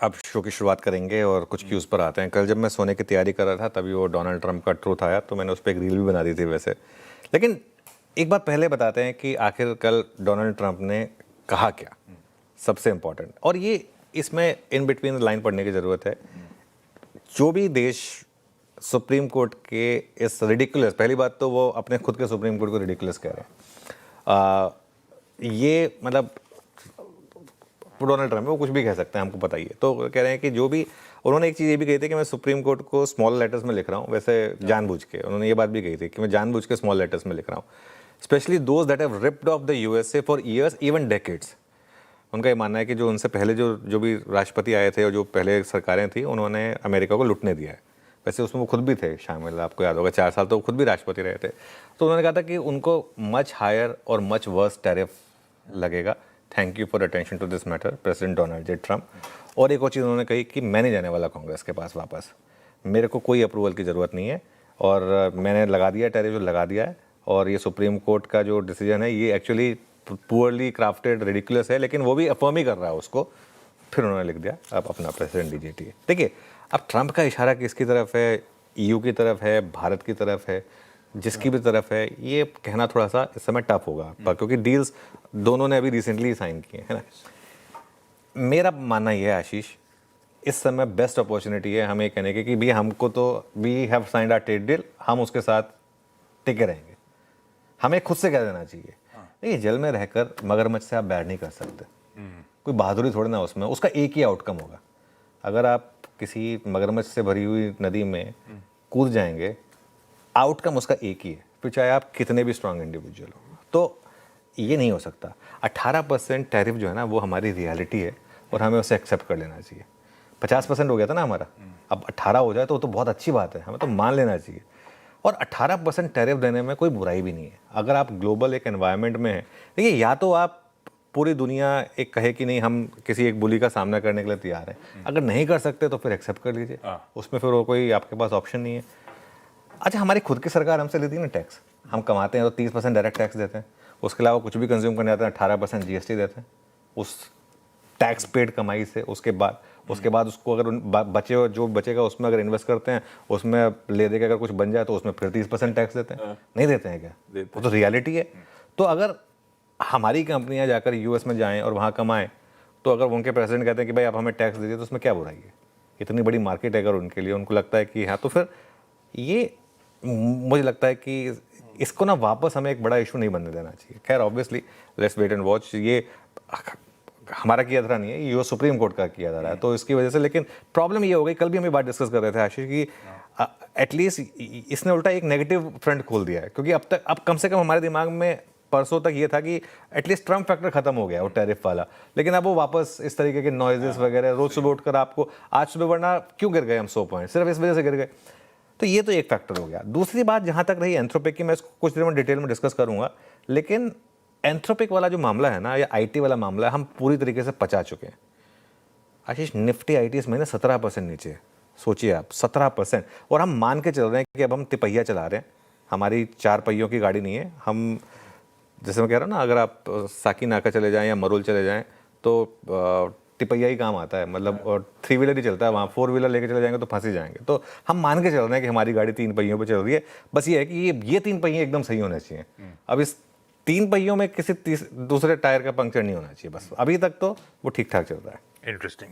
अब शो की शुरुआत करेंगे और कुछ क्यूज़ पर आते हैं। कल जब मैं सोने की तैयारी कर रहा था तभी वो डोनाल्ड ट्रंप का ट्रूथ आया, तो मैंने उस पर एक रील भी बना दी थी वैसे। लेकिन एक बात पहले बताते हैं कि आखिर कल डोनाल्ड ट्रंप ने कहा क्या, सबसे इम्पोर्टेंट। और ये इसमें इन बिटवीन लाइन पढ़ने की ज़रूरत है। जो भी देश सुप्रीम कोर्ट के इस रिडिकुलस, पहली बात तो वो अपने खुद के सुप्रीम कोर्ट को रिडिकुलस कह रहे हैं। ये मतलब डोनाल्ड ट्रंप है, वो कुछ भी कह सकते हैं, हमको पता ही है। तो कह रहे हैं कि जो भी, उन्होंने एक चीज़ ये भी कही थी कि मैं सुप्रीम कोर्ट को स्मॉल लेटर्स में लिख रहा हूँ, वैसे जानबूझ के उन्होंने ये बात भी कही थी कि मैं जानबूझ के स्मॉल लेटर्स में लिख रहा हूँ, specially those that have ripped off the USA for years even decades. उनका ये मानना है कि जो उनसे पहले जो भी राष्ट्रपति आए थे और जो पहले सरकारें थी, उन्होंने अमेरिका को लुटने दिया है। वैसे उसमें वो खुद भी थे शामिल, आपको याद होगा 4 साल तो वो खुद भी राष्ट्रपति रहे थे। तो उन्होंने कहा था कि उनको मच हायर और मच वर्स टैरिफ लगेगा। Thank you for attention to this matter president Donald J Trump. और एक और चीज़ उन्होंने कही कि मैं नहीं जाने वाला कांग्रेस के पास वापस, मेरे को कोई अप्रूवल की ज़रूरत नहीं है और मैंने लगा दिया टैरिफ जो लगा दिया है। और ये सुप्रीम कोर्ट का जो डिसीजन है ये एक्चुअली पुअरली क्राफ्टेड रिडिकुलस है, लेकिन वो भी अफर्म ही कर रहा है उसको। फिर उन्होंने लिख दिया अब अपना प्रेसिडेंट डीजेटी है। देखिए, अब ट्रंप का इशारा किसकी तरफ है, ईयू की तरफ है, भारत की तरफ है, जिसकी भी तरफ है, ये कहना थोड़ा सा इस समय टफ होगा क्योंकि डील्स दोनों ने अभी रिसेंटली साइन किए हैं ना। मेरा मानना यह है आशीष, इस समय बेस्ट अपॉर्चुनिटी है हमें कहने की कि भी हमको तो we have signed our trade deal, हम उसके साथ टिके रहेंगे। हमें खुद से कह देना चाहिए। देखिए, जेल में रहकर मगरमच्छ से आप बैर नहीं कर सकते, कोई बहादुरी थोड़ी ना उसमें, उसका एक ही आउटकम होगा। अगर आप किसी मगरमच्छ से भरी हुई नदी में कूद जाएंगे, आउटकम उसका एक ही है, फिर चाहे आप कितने भी स्ट्रांग इंडिविजुअल हो। तो ये नहीं हो सकता। 18% टैरिफ जो है ना वो हमारी रियलिटी है और हमें उसे एक्सेप्ट कर लेना चाहिए। 50% हो गया था ना हमारा, अब 18 हो जाए तो वो तो बहुत अच्छी बात है, हमें तो मान लेना चाहिए। और 18% टैरिफ देने में कोई बुराई भी नहीं है अगर आप ग्लोबल एक एनवायरनमेंट में हैं। देखिए, या तो आप पूरी दुनिया एक कहे कि नहीं हम किसी एक बुली का सामना करने के लिए तैयार हैं, अगर नहीं कर सकते तो फिर एक्सेप्ट कर लीजिए, उसमें फिर वो कोई आपके पास ऑप्शन नहीं है। अच्छा, हमारी खुद की सरकार हमसे लेती है ना टैक्स, हम कमाते हैं तो 30% डायरेक्ट टैक्स देते हैं, उसके अलावा कुछ भी कंज्यूम करने जाते हैं 18% जीएसटी देते हैं उस टैक्स पेड कमाई से। उसके बाद उसको अगर बचे जो बचेगा उसमें अगर इन्वेस्ट करते हैं, उसमें ले दे के अगर कुछ बन जाए तो उसमें फिर 30% टैक्स देते हैं। नहीं देते हैं क्या? वो तो रियलिटी है। तो अगर हमारी कंपनियां जाकर यूएस में जाएं और वहाँ कमाएं, तो अगर उनके प्रेसिडेंट कहते हैं कि भाई आप हमें टैक्स दीजिए, तो उसमें क्या बुराई है? इतनी बड़ी मार्केट है अगर उनके लिए, उनको लगता है कि हाँ, तो फिर ये मुझे लगता है कि इसको ना वापस हमें एक बड़ा इशू नहीं बनने देना चाहिए। खैर, obviously let's wait and watch. ये हमारा किया धरा नहीं है, ये सुप्रीम कोर्ट का किया जा रहा है, तो इसकी वजह से। लेकिन प्रॉब्लम ये हो गई, कल भी हम ये बात डिस्कस कर रहे थे आशीष की एटलीस्ट इसने उल्टा एक नेगेटिव फ्रंट खोल दिया है, क्योंकि अब कम से कम हमारे दिमाग में परसों तक ये था कि एटलीस्ट ट्रम्प फैक्टर खत्म हो गया वो टैरिफ वाला, लेकिन अब वो वापस इस तरीके के नॉइजेस वगैरह रोज सुबह उठकर आपको, आज सुबह वरना क्यों गिर गए हम 100 पॉइंट, सिर्फ इस वजह से गिर गए। तो ये तो एक फैक्टर हो गया। दूसरी बात जहां तक रही एंथ्रोपिक की, मैं इसको कुछ देर में डिटेल में डिस्कस करूंगा, लेकिन एंथ्रोपिक वाला जो मामला है ना, या आईटी वाला मामला है, हम पूरी तरीके से पचा चुके हैं आशीष। निफ्टी आईटी इस महीने 17% नीचे, सोचिए आप 17%। और हम मान के चल रहे हैं कि अब हम तिपहिया चला रहे हैं, हमारी 4 पहियों की गाड़ी नहीं है। हम जैसे मैं कह रहा हूँ ना, अगर आप साकी नाका चले जाएं या मरोल चले जाएं तो तिपहिया ही काम आता है, मतलब 3 व्हीलर ही चलता है वहाँ, 4 व्हीलर लेके चले जाएंगे तो फंस ही जाएंगे। तो हम मान के चल रहे हैं कि हमारी गाड़ी 3 पहियों पे चल रही है। बस ये है कि ये 3 पहिए एकदम सही होने चाहिए। अब इस 3 पहियों में किसी दूसरे टायर का पंक्चर नहीं होना चाहिए, बस अभी तक तो वो ठीक ठाक चल रहा है। इंटरेस्टिंग।